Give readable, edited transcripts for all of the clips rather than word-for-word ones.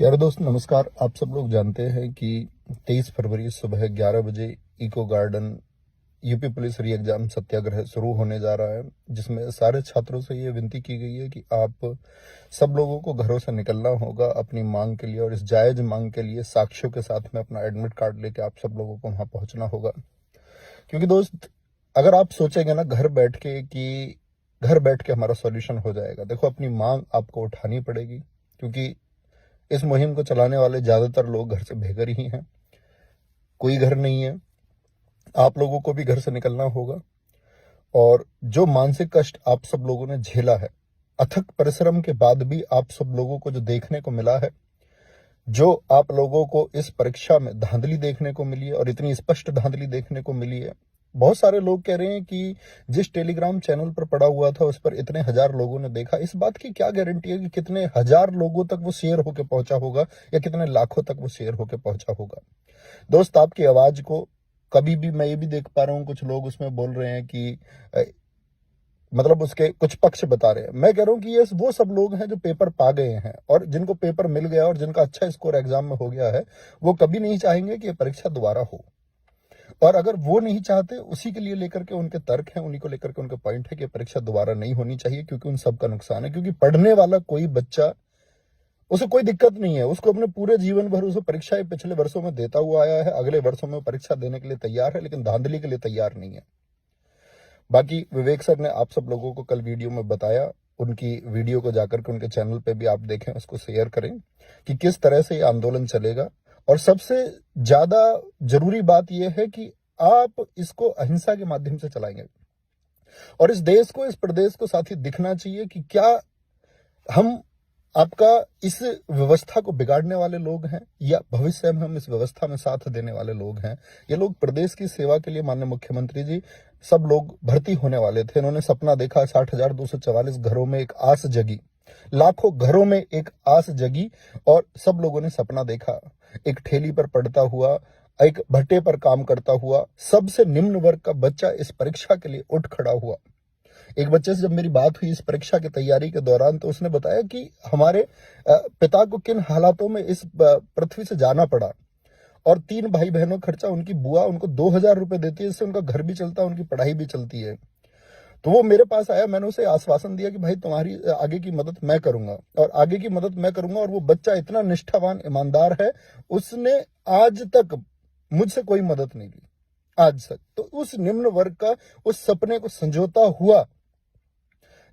यार दोस्त नमस्कार। आप सब लोग जानते हैं कि 23 फरवरी सुबह 11 बजे eco garden UP police re exam satyagraha शुरू होने जा रहा है, जिसमें सारे छात्रों से ये विनती की गई है कि आप सब लोगों को घरों से निकलना होगा अपनी मांग के लिए, और इस जायज मांग के लिए साक्ष्यों के साथ में अपना एडमिट कार्ड लेके आप सब लोगों को वहां पहुंचना होगा। क्योंकि दोस्त, अगर आप सोचेंगे ना घर बैठ के हमारा सॉल्यूशन हो जाएगा, देखो अपनी मांग आपको उठानी पड़ेगी। क्योंकि इस मुहिम को चलाने वाले ज्यादातर लोग घर से बेघर ही हैं, कोई घर नहीं है। आप लोगों को भी घर से निकलना होगा, और जो मानसिक कष्ट आप सब लोगों ने झेला है, अथक परिश्रम के बाद भी आप सब लोगों को जो देखने को मिला है, जो आप लोगों को इस परीक्षा में धांधली देखने को मिली है, और इतनी स्पष्ट धांधली देखने को मिली है। बहुत सारे लोग कह रहे हैं कि जिस टेलीग्राम चैनल पर पड़ा हुआ था उस पर इतने हजार लोगों ने देखा। इस बात की क्या गारंटी है कि कितने हजार लोगों तक वो शेयर होकर पहुंचा होगा, या कितने लाखों तक वो शेयर होकर पहुंचा होगा। दोस्त, आपकी आवाज को कभी भी, मैं ये भी देख पा रहा हूं कुछ लोग उसमें बोल रहे हैं कि मतलब उसके कुछ पक्ष बता रहे हैं। मैं कह रहा हूं कि ये वो सब लोग हैं जो पेपर पा गए हैं, और जिनको पेपर मिल गया और जिनका अच्छा स्कोर एग्जाम में हो गया है, वो कभी नहीं चाहेंगे कि ये परीक्षा दोबारा हो। और अगर वो नहीं चाहते, उसी के लिए लेकर के उनके तर्क हैं, उन्हीं को लेकर के उनका पॉइंट है कि परीक्षा दोबारा नहीं होनी चाहिए, क्योंकि उन सबका नुकसान है। क्योंकि पढ़ने वाला कोई बच्चा, उसे कोई दिक्कत नहीं है, उसको अपने पूरे जीवन भर उसे परीक्षाएं पिछले वर्षों में देता हुआ आया है, अगले वर्षों में परीक्षा देने के लिए तैयार है, लेकिन धांधली के लिए तैयार नहीं है। बाकी विवेक सर ने आप सब लोगों को कल वीडियो में बताया, उनकी वीडियो को जाकर के उनके चैनल पे भी आप देखें, उसको शेयर करें कि किस तरह से ये आंदोलन चलेगा। और सबसे ज्यादा जरूरी बात यह है कि आप इसको अहिंसा के माध्यम से चलाएंगे, और इस देश को, इस प्रदेश को साथ ही दिखना चाहिए कि क्या हम आपका इस व्यवस्था को बिगाड़ने वाले लोग हैं, या भविष्य में हम इस व्यवस्था में साथ देने वाले लोग हैं। ये लोग प्रदेश की सेवा के लिए, माननीय मुख्यमंत्री जी, सब लोग भर्ती होने वाले थे। इन्होंने सपना देखा, 60,244 घरों में एक आस जगी, लाखों घरों में एक आस जगी, और सब लोगों ने सपना देखा। एक ठेली पर पड़ता हुआ, एक भट्टे पर काम करता हुआ, सबसे निम्न वर्ग का बच्चा इस परीक्षा के लिए उठ खड़ा हुआ। एक बच्चे से जब मेरी बात हुई इस परीक्षा की तैयारी के दौरान, तो उसने बताया कि हमारे पिता को किन हालातों में इस पृथ्वी से जाना पड़ा, और 3 भाई बहनों खर्चा, उनकी बुआ उनको 2,000 रुपए देती है, इससे उनका घर भी चलता है, उनकी पढ़ाई भी चलती है। तो वो मेरे पास आया, मैंने उसे आश्वासन दिया कि भाई तुम्हारी आगे की मदद मैं करूंगा, और आगे की मदद मैं करूंगा। और वो बच्चा इतना निष्ठावान, ईमानदार है, उसने आज तक मुझसे कोई मदद नहीं ली, आज तक। तो उस निम्न वर्ग का उस सपने को संजोता हुआ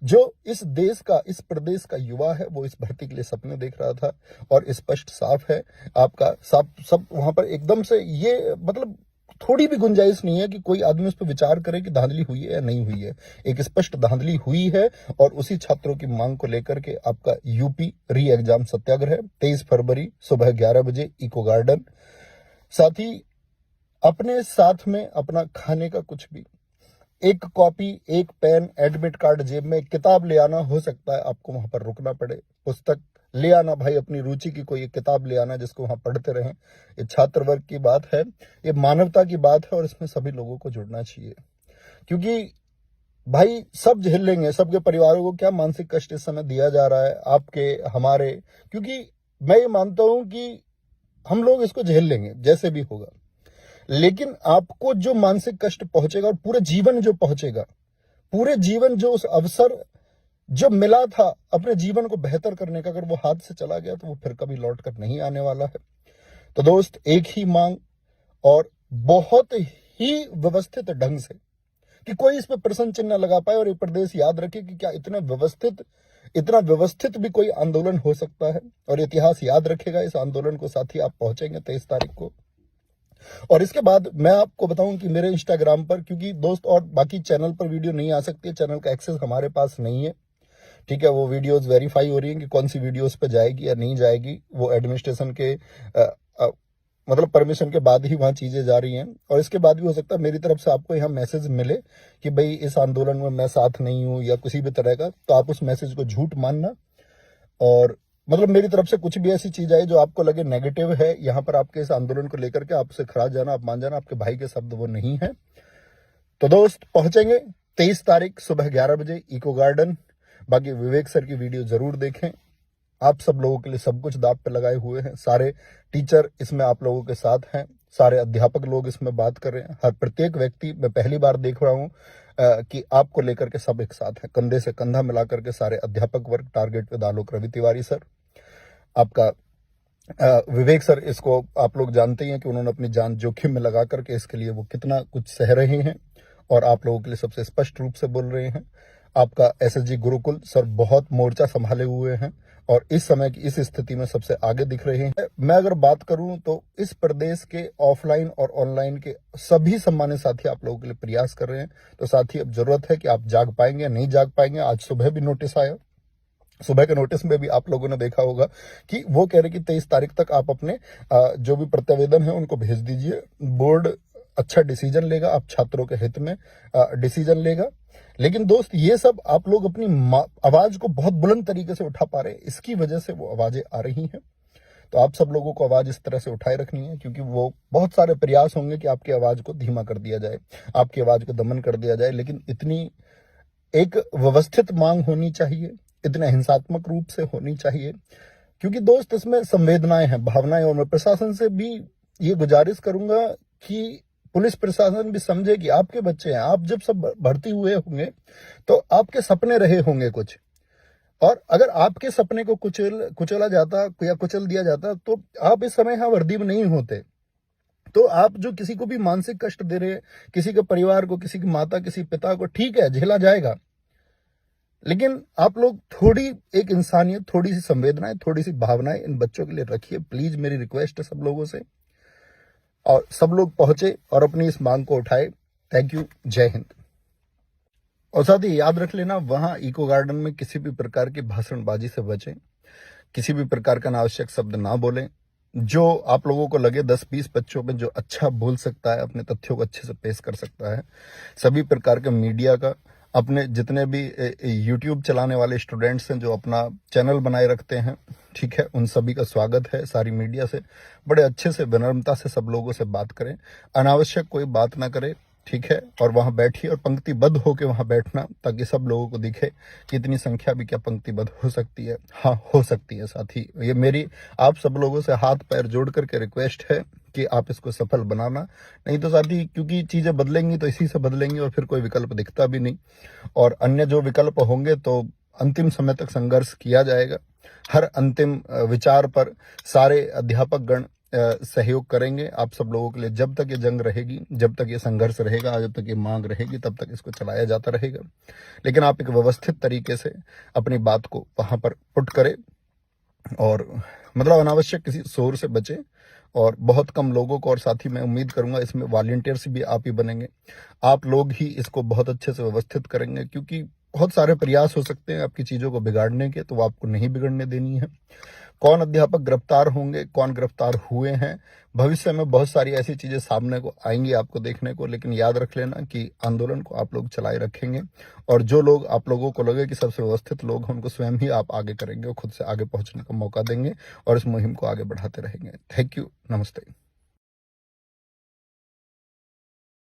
जो इस देश का, इस प्रदेश का युवा है, वो इस भर्ती के लिए सपने देख रहा था। और स्पष्ट साफ है आपका, सब वहां पर एकदम से, ये मतलब थोड़ी भी गुंजाइश नहीं है कि कोई आदमी उस पर विचार करे कि धांधली हुई है या नहीं हुई है। एक स्पष्ट धांधली हुई है, और उसी छात्रों की मांग को लेकर के आपका यूपी री एग्जाम सत्याग्रह 23 फरवरी सुबह 11 बजे इको गार्डन। साथ ही अपने साथ में अपना खाने का कुछ भी, एक कॉपी, एक पेन, एडमिट कार्ड जेब में, किताब ले आना। हो सकता है आपको वहां पर रुकना पड़े, पुस्तक ले आना भाई, अपनी रुचि की कोई एक किताब ले आना जिसको वहां पढ़ते रहें। ये छात्र वर्ग की बात है, ये मानवता की बात है, और इसमें सभी लोगों को जुड़ना चाहिए। क्योंकि भाई सब झेल लेंगे, सबके परिवारों को क्या मानसिक कष्ट इस समय दिया जा रहा है, आपके, हमारे। क्योंकि मैं ये मानता हूं कि हम लोग इसको झेल लेंगे जैसे भी होगा, लेकिन आपको जो मानसिक कष्ट पहुंचेगा, और पूरे जीवन जो पहुंचेगा, पूरे जीवन जो उस अवसर जो मिला था अपने जीवन को बेहतर करने का, अगर वो हाथ से चला गया तो वो फिर कभी लौट कर नहीं आने वाला है। तो दोस्त, एक ही मांग, और बहुत ही व्यवस्थित ढंग से, कि कोई इस पर प्रश्न चिन्ह लगा पाए, और ये प्रदेश याद रखे कि क्या इतना व्यवस्थित भी कोई आंदोलन हो सकता है। और इतिहास याद रखेगा इस आंदोलन को। साथ ही आप पहुंचेंगे 23 तारीख को। और इसके बाद मैं आपको बताऊं कि मेरे इंस्टाग्राम पर, क्योंकि दोस्त और बाकी चैनल पर वीडियो नहीं आ सकती है, चैनल का एक्सेस हमारे पास नहीं है, ठीक है। वो वीडियोस वेरीफाई हो रही हैं कि कौन सी वीडियोस पे जाएगी या नहीं जाएगी, वो एडमिनिस्ट्रेशन के मतलब परमिशन के बाद ही वहां चीजें जा रही हैं। और इसके बाद भी हो सकता है मेरी तरफ से आपको यहाँ मैसेज मिले कि भाई इस आंदोलन में मैं साथ नहीं हूं, या किसी भी तरह का, तो आप उस मैसेज को झूठ मानना। और मतलब मेरी तरफ से कुछ भी ऐसी चीज आई जो आपको लगे नेगेटिव है यहाँ पर आपके इस आंदोलन को लेकर के, आपसे खड़ा जाना, आप मान जाना, आपके भाई के शब्द वो नहीं है। तो दोस्त, पहुंचेंगे 23 तारीख सुबह 11 बजे इको गार्डन। बाकी विवेक सर की वीडियो जरूर देखें। आप सब लोगों के लिए सब कुछ दांव पे लगाए हुए हैं। सारे टीचर इसमें आप लोगों के साथ हैं, सारे अध्यापक लोग इसमें बात कर रहे हैं। हर प्रत्येक व्यक्ति, मैं पहली बार देख रहा हूं कि आपको लेकर के सब एक साथ है, कंधे से कंधा मिला करके सारे अध्यापक वर्ग। Target with Alok Ravi Tiwari sir, आपका विवेक सर, इसको आप लोग जानते ही हैं कि उन्होंने अपनी जान जोखिम में लगा करके इसके लिए वो कितना कुछ सह रहे हैं और आप लोगों के लिए सबसे स्पष्ट रूप से बोल रहे हैं। आपका एसएसजी गुरुकुल सर बहुत मोर्चा संभाले हुए हैं और इस समय की इस स्थिति में सबसे आगे दिख रहे हैं। मैं अगर बात करूं तो इस प्रदेश के ऑफलाइन और ऑनलाइन के सभी सम्मानित साथी आप लोगों के लिए प्रयास कर रहे हैं। तो साथी, अब जरूरत है कि आप जाग पाएंगे या नहीं जाग पाएंगे। आज सुबह भी नोटिस आया, सुबह के नोटिस में भी आप लोगों ने देखा होगा कि वो कह रहे कि 23 तारीख तक आप अपने जो भी प्रतिवेदन है उनको भेज दीजिए। बोर्ड अच्छा डिसीजन लेगा, आप छात्रों के हित में डिसीजन लेगा। लेकिन दोस्त, ये सब आप लोग अपनी आवाज को बहुत बुलंद तरीके से उठा पा रहे हैं, इसकी वजह से वो आवाजें आ रही हैं। तो आप सब लोगों को आवाज इस तरह से उठाए रखनी है, क्योंकि वो बहुत सारे प्रयास होंगे कि आपकी आवाज को धीमा कर दिया जाए, आपकी आवाज को दमन कर दिया जाए। लेकिन इतनी एक व्यवस्थित मांग होनी चाहिए, इतने हिंसात्मक रूप से होनी चाहिए, क्योंकि दोस्त इसमें संवेदनाएं हैं, भावनाएं। और मैं प्रशासन से भी ये गुजारिश करूंगा कि पुलिस प्रशासन भी समझे कि आपके बच्चे हैं। आप जब सब भर्ती हुए होंगे तो आपके सपने रहे होंगे कुछ, और अगर आपके सपने को कुचला जाता या कुचल दिया जाता तो आप इस समय यहां वर्दी में नहीं होते। तो आप जो किसी को भी मानसिक कष्ट दे रहे, किसी के परिवार को, किसी की माता, किसी पिता को, ठीक है, झेला जाएगा, लेकिन आप लोग थोड़ी एक इंसानियत, थोड़ी सी संवेदनाएं, थोड़ी सी भावनाएं इन बच्चों के लिए रखिए। प्लीज, मेरी रिक्वेस्ट है सब लोगों से, और सब लोग पहुंचे और अपनी इस मांग को उठाए। थैंक यू, जय हिंद। और साथ ही याद रख लेना, वहां इको गार्डन में किसी भी प्रकार की भाषणबाजी से बचें, किसी भी प्रकार का अनावश्यक शब्द ना बोलें। जो आप लोगों को लगे 10-20 बच्चों में जो अच्छा बोल सकता है, अपने तथ्यों को अच्छे से पेश कर सकता है, सभी प्रकार के मीडिया का, अपने जितने भी यूट्यूब चलाने वाले स्टूडेंट्स हैं जो अपना चैनल बनाए रखते हैं, ठीक है, उन सभी का स्वागत है। सारी मीडिया से बड़े अच्छे से, विनम्रता से सब लोगों से बात करें, अनावश्यक कोई बात ना करें, ठीक है। और वहां बैठिए और पंक्तिबद्ध होकर वहां बैठना, ताकि सब लोगों को दिखे कि इतनी संख्या भी क्या पंक्तिबद्ध हो सकती है। हाँ, हो सकती है साथी। ये मेरी आप सब लोगों से हाथ पैर जोड़ करके रिक्वेस्ट है कि आप इसको सफल बनाना। नहीं तो साथी, क्योंकि चीजें बदलेंगी तो इसी से बदलेंगी और फिर कोई विकल्प दिखता भी नहीं, और अन्य जो विकल्प होंगे तो अंतिम समय तक संघर्ष किया जाएगा। हर अंतिम विचार पर सारे अध्यापक गण सहयोग करेंगे आप सब लोगों के लिए। जब तक ये जंग रहेगी, जब तक ये संघर्ष रहेगा, जब तक ये मांग रहेगी, तब तक इसको चलाया जाता रहेगा। लेकिन आप एक व्यवस्थित तरीके से अपनी बात को वहां पर पुट करें, और मतलब अनावश्यक किसी शोर से बचें, और बहुत कम लोगों को, और साथ ही मैं उम्मीद करूंगा इसमें वॉलंटियर्स भी आप ही बनेंगे। आप लोग ही इसको बहुत अच्छे से व्यवस्थित करेंगे, क्योंकि बहुत सारे प्रयास हो सकते हैं आपकी चीजों को बिगाड़ने के, तो वो आपको नहीं बिगड़ने देनी है। कौन अध्यापक गिरफ्तार होंगे, कौन गिरफ्तार हुए हैं, भविष्य में बहुत सारी ऐसी चीजें सामने को आएंगी आपको देखने को। लेकिन याद रख लेना कि आंदोलन को आप लोग चलाए रखेंगे, और जो लोग आप लोगों को लगे कि सबसे व्यवस्थित लोग हैं, उनको स्वयं ही आप आगे करेंगे और खुद से आगे पहुंचने का मौका देंगे, और इस मुहिम को आगे बढ़ाते रहेंगे। थैंक यू, नमस्ते।